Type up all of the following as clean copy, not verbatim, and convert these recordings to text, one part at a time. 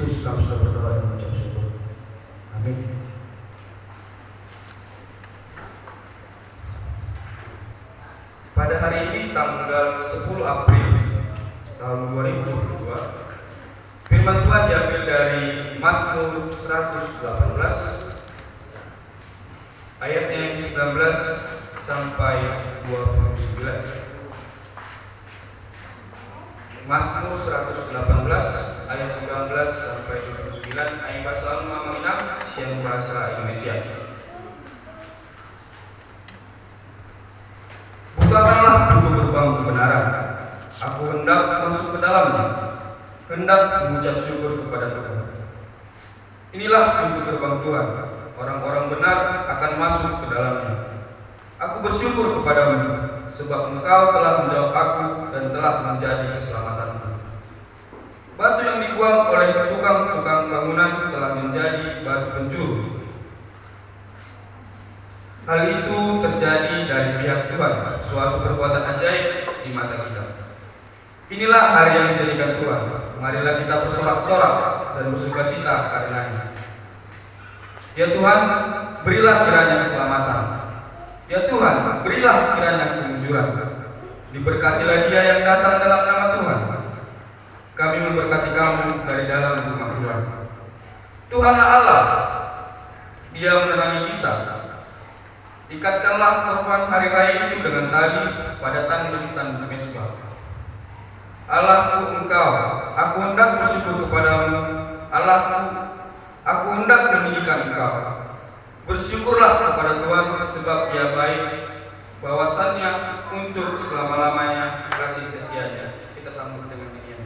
Kristus kami sudah berdoa dan mengucap syukur. Amin. Pada hari ini tanggal 10 April tahun 2022, firman Tuhan diambil dari Mazmur 118 ayatnya yang 19 sampai 29. Mazmur 118 ayat 19 sampai 29, ayat bahasa Minang, siang bahasa Indonesia. Bukakanlah pintu gerbang kebenaran, aku hendak masuk ke dalamnya, hendak mengucap syukur kepada Tuhan. Inilah pintu gerbang Tuhan, orang-orang benar akan masuk ke dalamnya. Aku bersyukur kepadamu, sebab Engkau telah menjawab aku dan telah menjadi keselamatanku. Batu yang dibuang oleh tukang-tukang bangunan telah menjadi batu penjuru. Hal itu terjadi dari pihak Tuhan, suatu perbuatan ajaib di mata kita. Inilah hari yang dijadikan Tuhan, marilah kita bersorak-sorak dan bersukacita karenanya. Ya Tuhan, berilah kiranya keselamatan. Ya Tuhan, berilah kiranya kemunjuran. Diberkatilah dia yang datang dalam nama Tuhan. Kami memberkati kamu dari dalam rumah Tuhan. Tuhanlah Allah, Dia menerangi kita. Ikatkanlah korban hari raya itu dengan tali pada tanduk mesbah. Allahku Engkau, aku hendak bersyukur kepadamu. Allahku, aku hendak meninggikan Engkau. Bersyukurlah kepada Tuhan sebab Dia baik, bahwasannya untuk selama-lamanya kasih setianya. Kita sambut dengan nyanyian.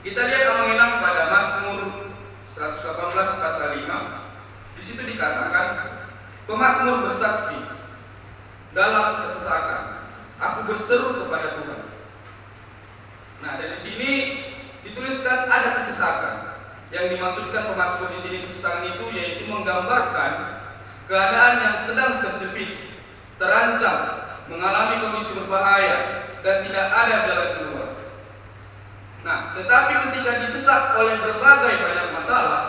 Kita lihat Al-Menginang pada Mazmur 118 pasal 5. Di situ dikatakan, pemazmur bersaksi dalam kesesakan, aku berseru kepada Tuhan. Nah, dari sini dituliskan ada kesesakan. Yang dimaksudkan pemazmur di sini kesesakan itu yaitu menggambarkan keadaan yang sedang terjepit, terancam, mengalami kondisi berbahaya dan tidak ada jalan keluar. Nah, tetapi ketika disesak oleh berbagai banyak masalah,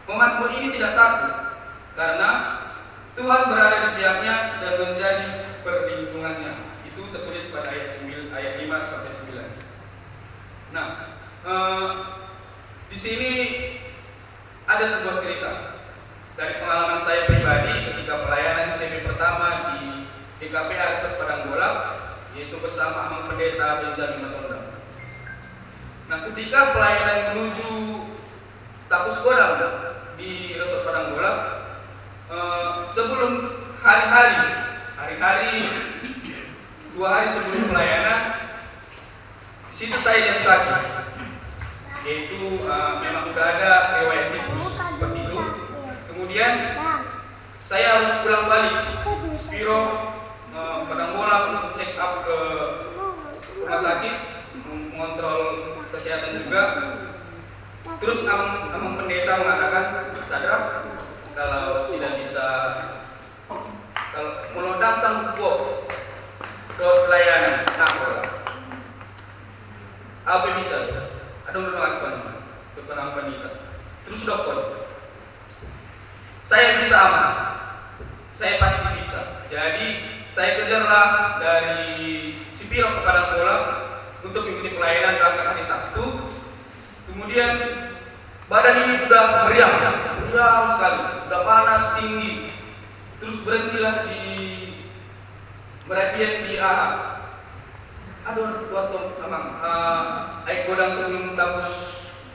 pemazmur ini tidak takut karena Tuhan berada di pihaknya dan menjadi perlindungannya. Itu tertulis pada ayat 5 sampai 9. Nah, di sini ada sebuah cerita dari pengalaman saya pribadi ketika pelayanan CP pertama di DKPA Resort Padang Bola, yaitu bersama Amang Pendeta Benjamin Matondang. Nah, ketika pelayanan menuju Tapus Godang di Resort Padang Bola, sebelum hari-hari 2 hari sebelum pelayanan, di situ saya jatuh sakit, yaitu memang sudah ada riwayat tipus seperti itu. Kemudian saya harus pulang balik Spiro Padang Bola untuk check up ke rumah sakit, mengontrol kesehatan juga. Terus Amang Pendeta mengatakan, Sadra, kalau tidak bisa, kalau melodang sanggup ke pelayanan, apa yang bisa? Ada melakukan dokter Ampanita. Terus dokter, saya bisa aman, saya pasti bisa. Jadi saya kejarlah dari Sipiro ke Padang Bola untuk mengikuti pelayanan berangkat hari Sabtu. Kemudian badan ini sudah meriang sekali, sudah panas tinggi. Terus berhentilah di Merapian di AA. Aduh, waktu memang air godang sebelum Tapus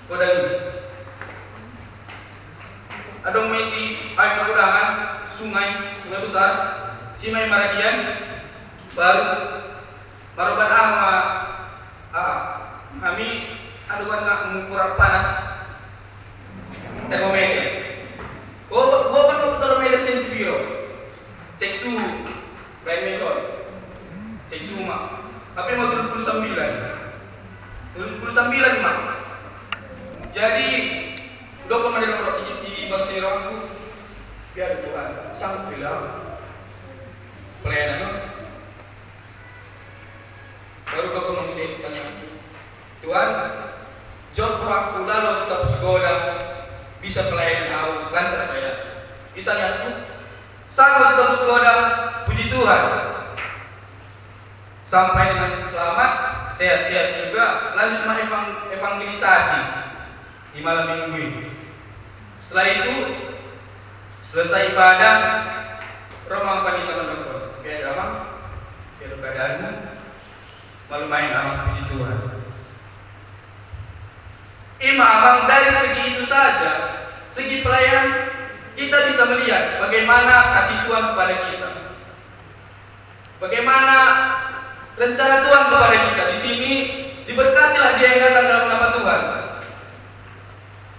Godang ini. Aduh, mesi air kegodangan sungai besar, Simai Maradian, baru Maroban kami aduan nak mengukur panas termometer. Gua kan termometer sensibiro, cek suhu, bayan mesor, cek suhu mak. Tapi mau 79 mak. Jadi udah pemandian roti di bangsa Iranku, biar Tuhan sanggup bilang pelayanan. Baru kau mengisi tanya, Tuhan, jawab waktu lalu tetap sekolah bisa pelayanan kau lancar bayar. Kita lihat sanggup tetap sekolah, puji Tuhan. Sampai dengan selamat, sehat-sehat juga, lanjut evangelisasi di malam minggu ini. Setelah itu selesai ibadah, Romang Panita menelpon, biar Amang, biar keadaanmu, malu main Amang, puji Tuhan. Amang, dari segi itu saja, segi pelayanan, kita bisa melihat bagaimana kasih Tuhan kepada kita, bagaimana rencana Tuhan kepada kita. Di sini diberkatilah dia yang datang dalam nama Tuhan.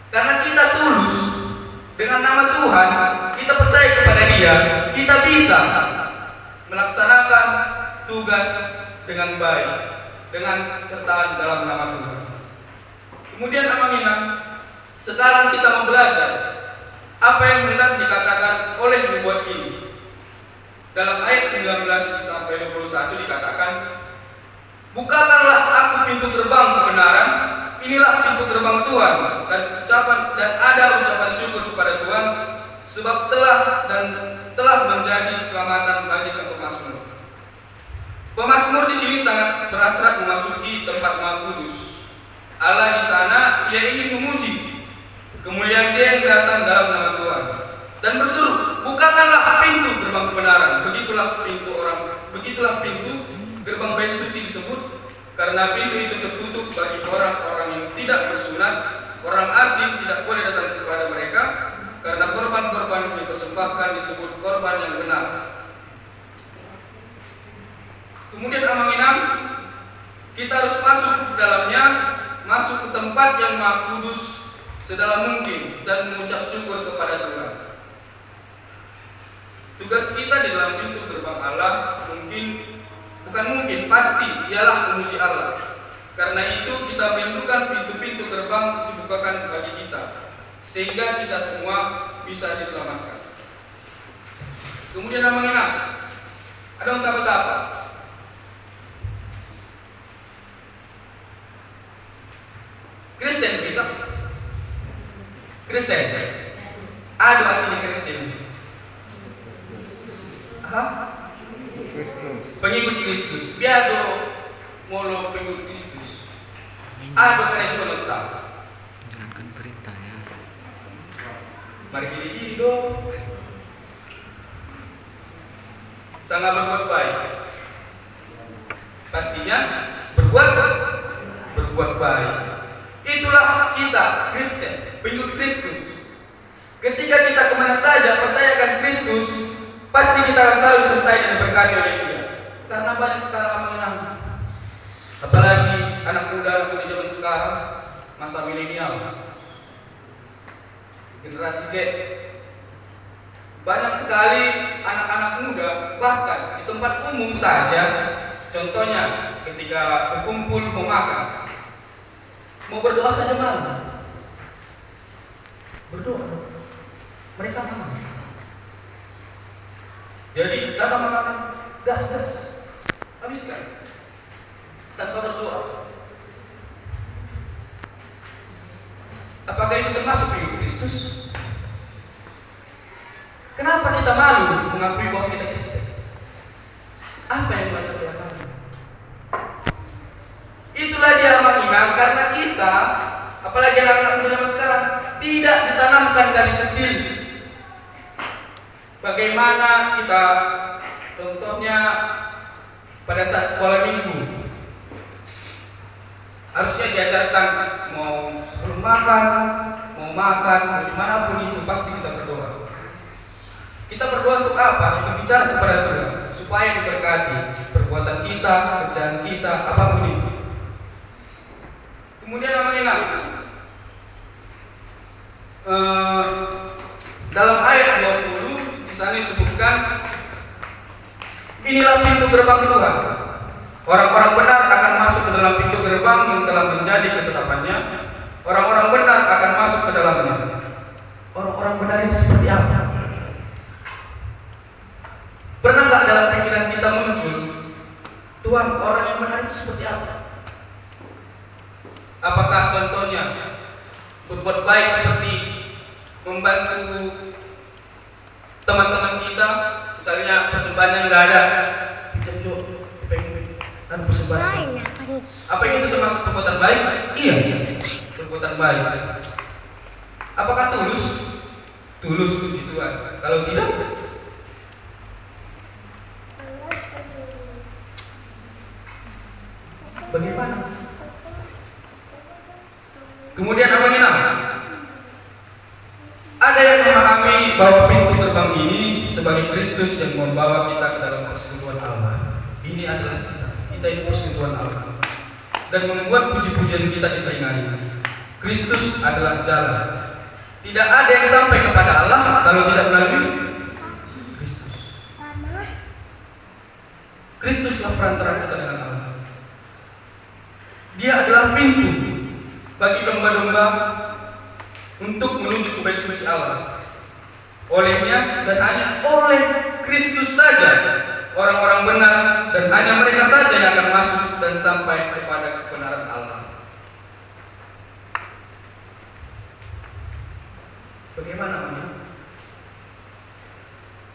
Karena kita tulus dengan nama Tuhan, kita percaya kepada Dia, kita bisa melaksanakan tugas dengan baik, dengan sertaan dalam nama Tuhan. Kemudian Amang ingat, sekarang kita mau belajar apa yang hendak dikatakan oleh nubuat ini. Dalam ayat 19 sampai 21 dikatakan, bukakanlah aku pintu gerbang kebenaran, inilah pintu gerbang Tuhan, dan ada ucapan syukur kepada Tuhan, sebab telah menjadi keselamatan bagi sang pemazmur. Pemazmur di sini sangat berhasrat memasuki tempat Maha Kudus. Allah di sana, ia ingin memuji kemuliaan Dia yang datang dalam nama Tuhan dan berseru, bukakanlah pintu gerbang kebenaran. Begitulah pintu gerbang bait suci disebut, karena pintu itu tertutup bagi orang-orang yang tidak bersunat, orang asing tidak boleh datang kepada mereka, karena korban-korban yang dipersembahkan disebut korban yang benar. Kemudian Amang Inang, kita harus masuk ke dalamnya, masuk ke tempat yang Maha Kudus sedalam mungkin dan mengucap syukur kepada Tuhan. Tugas kita di dalam pintu gerbang Allah bukan mungkin pasti ialah memuji Allah. Karena itu kita merindukan pintu-pintu gerbang dibukakan bagi kita, sehingga kita semua bisa diselamatkan. Kemudian nama menginap. Ada yang sapa-sapa. Kristen kita. Kristen. Ada artinya Kristen. Aha. Pengikut Kristus. Biado molo pengikut Kristus. Ada karena itu menetap. Jalankan perintahnya. Mari gini-gini dong. Sangat berbuat baik. Pastinya berbuat baik. Itulah kita Kristen, pengikut Kristus. Ketika kita kemana saja percayakan Kristus, pasti kita akan selalu sertai dan diberkati oleh Dia. Karena banyak sekarang mengenang, apalagi anak muda zaman sekarang, masa milenial, generasi Z. Banyak sekali anak-anak muda, bahkan di tempat umum saja, contohnya ketika berkumpul mau makan, mau berdoa saja malu. Berdoa, mereka malu. Jadi dalam makan, gas, habiskan tanpa berdoa. Apakah itu termasuk pengikut Kristus? Kenapa kita malu mengakui bahwa kita Kristen? Apa yang kita lakukan? Itulah dia mengingat karena kita, apalagi anak-anak muda zaman sekarang, tidak ditanamkan dari kecil. Bagaimana kita, contohnya pada saat sekolah minggu, harusnya diajarkan mau sebelum makan, mau dimanapun itu pasti kita berdoa. Kita berdoa untuk apa? Untuk bicara kepada Tuhan supaya diberkati perbuatan kita, kerjaan kita, apapun itu. Kemudian namanya dalam ayat 20 di sana disebutkan, inilah pintu gerbang Tuhan. Orang-orang benar akan masuk ke dalam pintu gerbang yang telah menjadi ketetapannya. Orang-orang benar akan masuk ke dalamnya. Orang-orang benar ini seperti apa? Pernah nggak dalam pikiran kita muncul, Tuhan, orang yang benar itu seperti apa? Apakah contohnya berbuat baik seperti membantu teman-teman kita, misalnya persembahan yang nggak ada, dan persembahan. Apa itu termasuk perbuatan baik? Iya, perbuatan baik. Apakah tulus? Tulus puji Tuhan. Kalau tidak, bagaimana? Kemudian apa ini? Ada yang memahami bahwa pintu gerbang ini sebagai Kristus yang membawa kita ke dalam persekutuan Allah. Ini adalah kita ini persekutuan Allah dan membuat puji-pujian kita di telinga ini. Kristus adalah jalan. Tidak ada yang sampai kepada Allah kalau tidak melalui Kristus. Kristuslah perantara kita dengan Allah. Dia adalah pintu bagi domba-domba untuk menuju ke bait suci Allah. Olehnya dan hanya oleh Kristus saja orang-orang benar dan hanya mereka saja yang akan masuk dan sampai kepada kebenaran Allah. Bagaimana?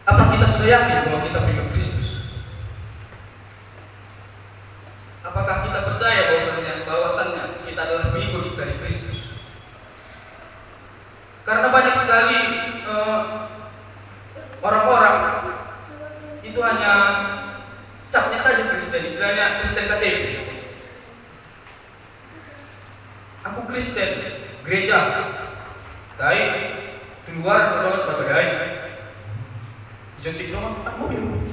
Apa kita sudah yakin bahwa kita pengikut Kristus? Apakah kita percaya bahwasannya kita adalah pengikut dari Kristus? Karena banyak sekali orang-orang itu hanya capnya saja Kristen, istilahnya Kristen KTP. Aku Kristen, gereja, baik, keluar berdoa berbedai, suntik doang, mobil,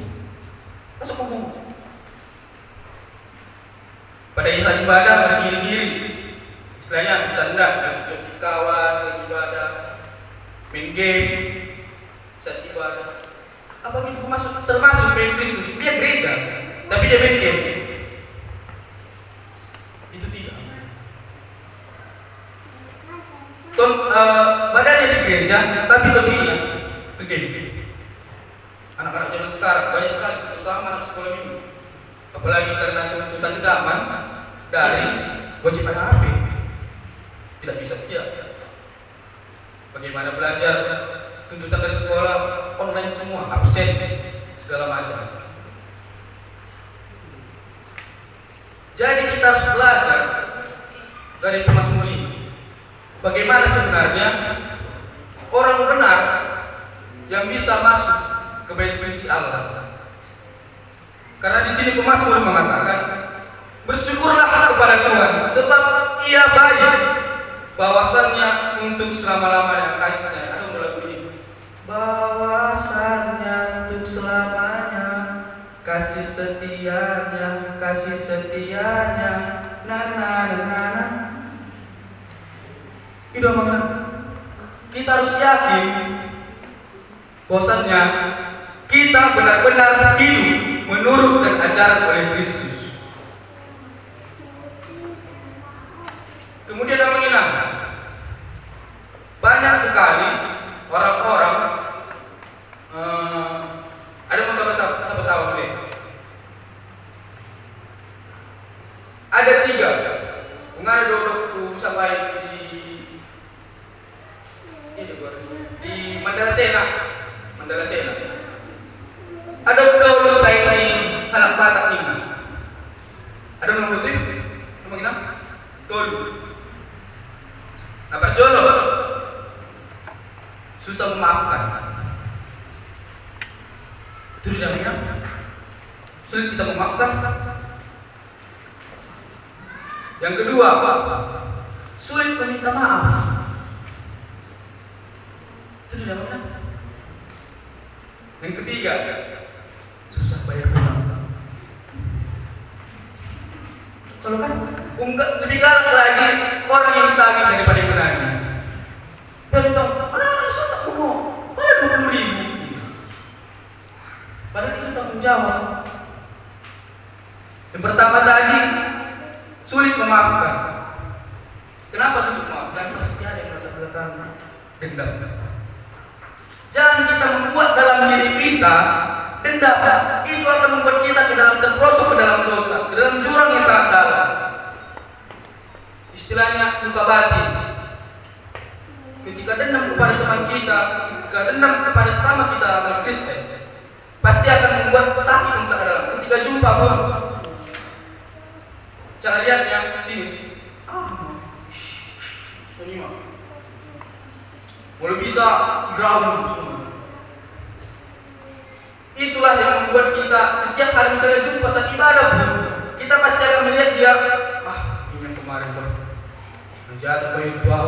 masuk umum. Pada saat ibadah berdiri-diri, istilahnya bercanda, joki kawan, ibadah, main game, saat ibadah. Apa gitu termasuk main Kristus? Dia gereja, tapi dia main game. gereja, tapi lebihnya ke game. Anak-anak zaman sekarang banyak sekali, terutama anak sekolah minggu. Apalagi karena tuntutan zaman dari wajib ada HP, tidak bisa tidak. Bagaimana belajar, tuntutan dari sekolah online semua, absen segala macam. Jadi kita harus belajar dari pemazmur ini. Bagaimana sebenarnya orang benar yang bisa masuk ke bait suci Allah. Karena di sini pemazmur mengatakan, bersyukurlah kepada Tuhan sebab Ia baik, bahwasannya untuk selama-lamanya kasih-Nya. Aduh, lagu ini. Bahwasannya untuk selamanya kasih setianya, kasih setianya. Itu makna. Kita harus yakin bahwasannya kita benar-benar hidup menurut dan ajaran oleh Kristus. Kemudian ada mengingat banyak sekali orang-orang ada sahabat-sahabat ini. Ada 3 mengenai duduk sampai di Mandala Sena. Ada gaul saya di Halak Batak ini. Ada nomor itu? Nomor 6? Gaul. Apa jolo? Susah memaafkan. Itu tidak sulit kita memaafkan. Yang kedua, sulit meminta maaf. Itu tidak benar. Yang ketiga, susah bayar hutang. Kalau kan lebih galak lagi orang yang ditagih daripada yang menagih. Betul, mana susah mau, mana 20.000. Padahal itu tanggung jawab. Yang pertama tadi, sulit memaafkan. Kenapa sulit memaafkan? Pasti ada yang belakang dendam. Jangan kita membuat dalam diri kita dendam. Itu akan membuat kita terperosok ke dalam dosa, ke dalam jurang yang sangat dalam. Istilahnya luka batin. Ketika dendam kepada teman kita, ketika dendam kepada sama kita orang Kristen, pasti akan membuat sakit yang sangat dalam. Ketika jumpa pun, cara lihatnya sini. Boleh bisa ground. Itulah yang membuat kita setiap hari misalnya jumpa saat ibadah pun, kita pasti akan melihat dia. Ini yang kemarin bang, menjaga bayi tua,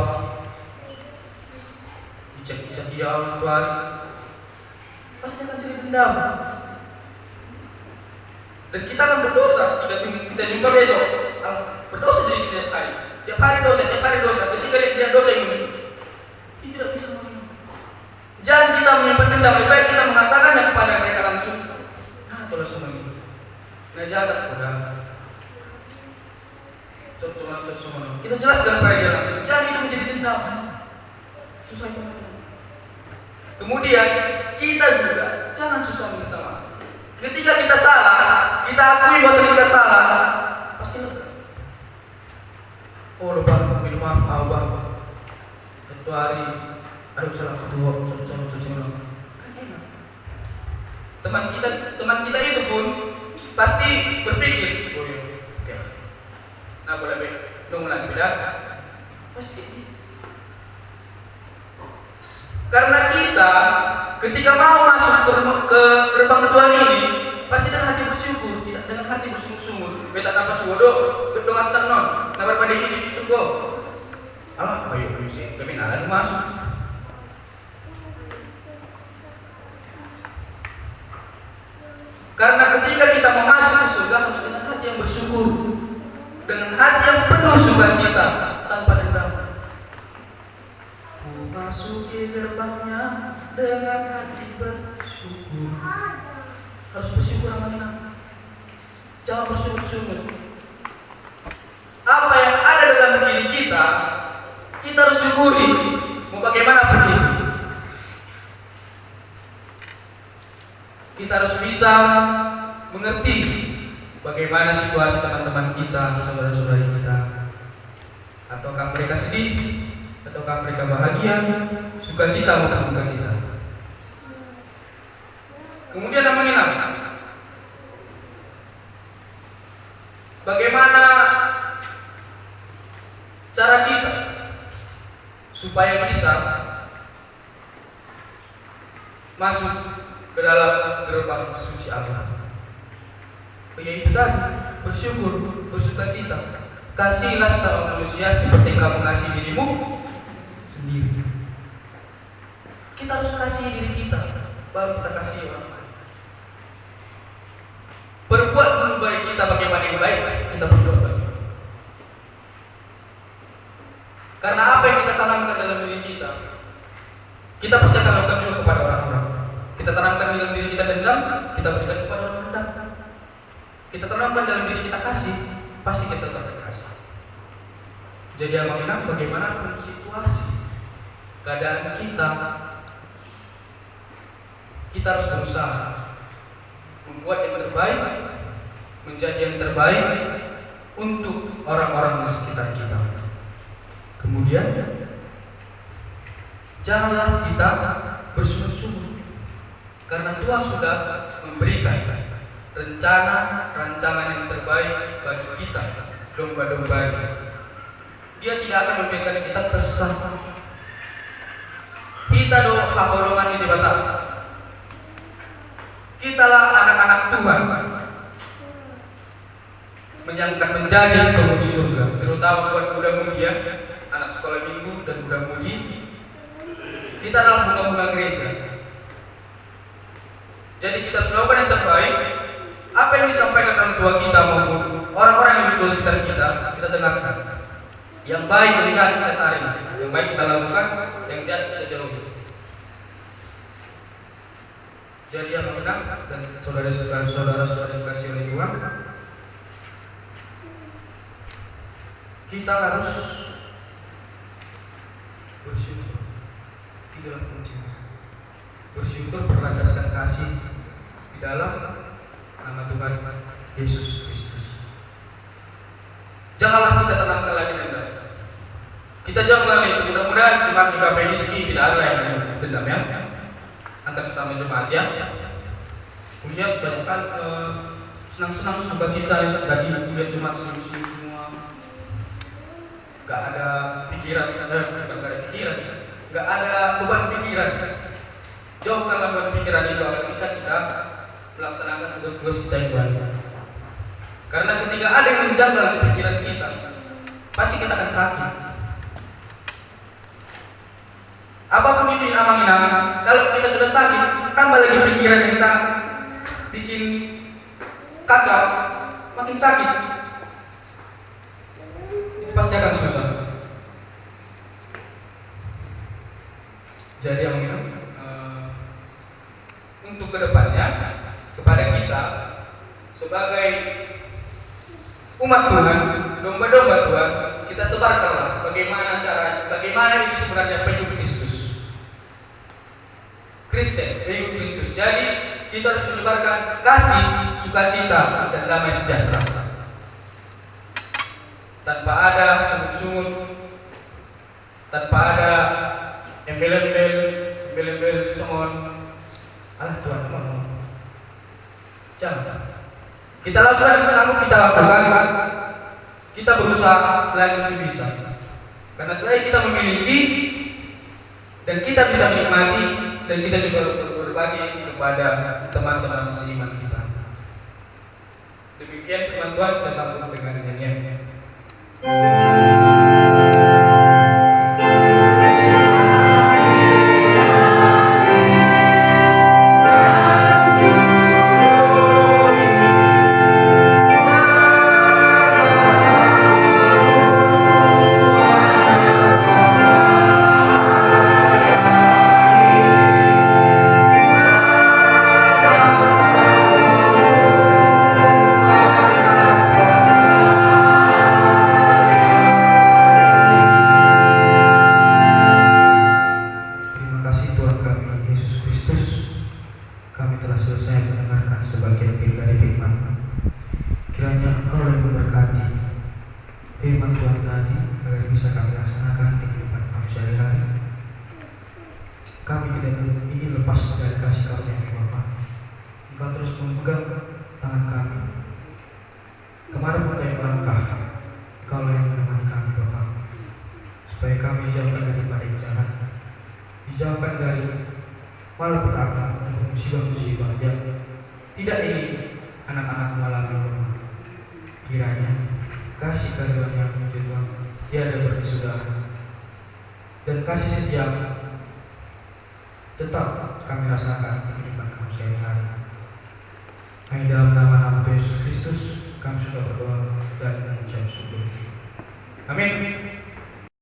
dicek dia orang tua, pasti akan jadi dendam. Dan kita akan berdosa jika kita jumpa besok. Berdosa jadi tiap hari dosa. Ketika dia dosa yang muncul, itu tidak bisa menang. Jangan kita menyimpan dendam, lebih baik kita mengatakannya kepada mereka langsung. Tolong semua ini. Najaga kepada cocok. Kita jelaskan kepada dia langsung. Jangan itu menjadi dendam. Susah itu. Kemudian kita juga jangan susah minta maaf. Ketika kita salah, kita akui bahwa kita salah, pasti lega. Oh, lupa minum maaf, abah. Satu hari, aduh salah kedua, teman kita itu pun pasti berpikir, oh iya, nah boleh dong beda, pasti. Karena kita ketika mau masuk ke gerbang Tuhan ini, pasti dengan hati bersyukur, tidak dengan hati bersungguh-sungguh. Beta dapat suwodo, berdoa tenon, nabar pada ini sungguh. Ayo sih, kami nalar masuk. Karena ketika kita memasuki surga harus dengan hati yang bersyukur, dengan hati yang penuh sukacita, tanpa dendam. Masuki gerbangnya dengan hati bersyukur. Harus bersyukur amanah. Jangan bersyukur-syukur. Apa yang ada dalam diri kita harus syukuri. Mau bagaimana pun. kita harus bisa mengerti bagaimana situasi teman-teman kita, saudara-saudari kita. Ataukah mereka sedih, ataukah mereka bahagia, sukacita maupun dukacita. Kemudian namanya apa? Bagaimana cara kita supaya bisa masuk ke dalam gerbang suci Allah? Yaitu tadi, bersyukur, bersukacita. Kasihlah sama manusia seperti kamu kasih dirimu sendiri. Kita harus kasih diri kita, baru kita kasih orang lain. Berbuat dulu baik kita bagaimana yang baik, kita berbuat baik. Karena apa yang kita tanamkan dalam diri kita, kita pasti akan lakukan juga kepada orang-orang. Kita tanamkan dalam diri kita dendam, kita berikan kepada orang dendam. Kita tanamkan dalam diri kita kasih, pasti kita dapat kasih. Jadi amanah bagaimana situasi keadaan kita harus berusaha membuat yang terbaik, menjadi yang terbaik untuk orang-orang di sekitar kita. Kemudian janganlah kita bersungut-sungut, karena Tuhan sudah memberikan rancangan yang terbaik bagi kita, domba-domba. Dia tidak akan membiarkan kita tersesat. Kita golongan ini batal. Kitalah anak-anak Tuhan yang akan menjadi penghuni surga, terutama buat muda-mudi, anak sekolah minggu dan muda-mudi. Kita adalah bunga-bunga gereja. Jadi kita selalu yang terbaik. Apa yang disampaikan orang tua kita maupun orang-orang yang di sekitar kita dengarkan. Yang baik yang jahat kita saring, yang baik kita lakukan, yang jahat kita jauhi. Jadi yang benar dan saudara-saudara yang dikasihi oleh Tuhan, kita harus bersyukur, tidak puji, bersyukur berlandaskan kasih di dalam nama Tuhan Yesus Kristus. Janganlah kita tanamkan lagi dendam. Kita jangan itu. Mudah-mudahan jemaat GKP Rizki tidak ada yang dendam ya, antar sesama jemaat ya. Kemudian banyak kan senang-senang sukacita yang tadi kuliah jemaat senyum-senyum semua. Gak ada pikiran, gak ada beban pikiran. Jauhkanlah beban pikiran itu agar bisa kita melaksanakan tugas-tugas kita yang baik. Karena ketika ada yang menjanggal pikiran kita, pasti kita akan sakit. Apapun itu yang amang-inang, kalau kita sudah sakit, tambah lagi pikiran yang sangat bikin kacau, makin sakit. Itu pasti akan susah. Jadi amang-inang, untuk kedepannya kepada kita sebagai umat Tuhan, domba-domba Tuhan, kita sebarkanlah bagaimana itu sebenarnya pengikut Kristus. Kristen, pengikut Kristus. Jadi kita harus menyebarkan kasih, sukacita, dan damai sejahtera. Tanpa ada sungut-sungut, tanpa ada embel-embel somon. Alah Tuhan, jangan. Kita lakukan yang sanggup kita lakukan. Kita berusaha selain itu bisa. Karena selain kita memiliki dan kita bisa menikmati, dan kita juga berbagi kepada teman-teman seiman kita. Demikian firman Tuhan, kita sambung dengan nyanyian. hati agar bisa kami laksanakan di kehidupan kami sehari-hari. Kami tidak ingin lepas dari kasih karunia Bapa. Engkau terus memegang tangan kami. Kemana pun kami melangkah, Engkau yang menemani kami Bapa. Supaya kami dijauhkan daripada jahat, dijauhkan dari malapetaka dan musibah-musibah yang tidak ingin anak-anak mengalami Bapa. Kiranya kasih karunia Tuhan tiada berkesudahan dan kasih setia tetap kami rasakan di kehidupan kami sehari-hari. Hanya dalam nama Yesus Kristus kami sudah berdoa dan mengucap syukur. Amin.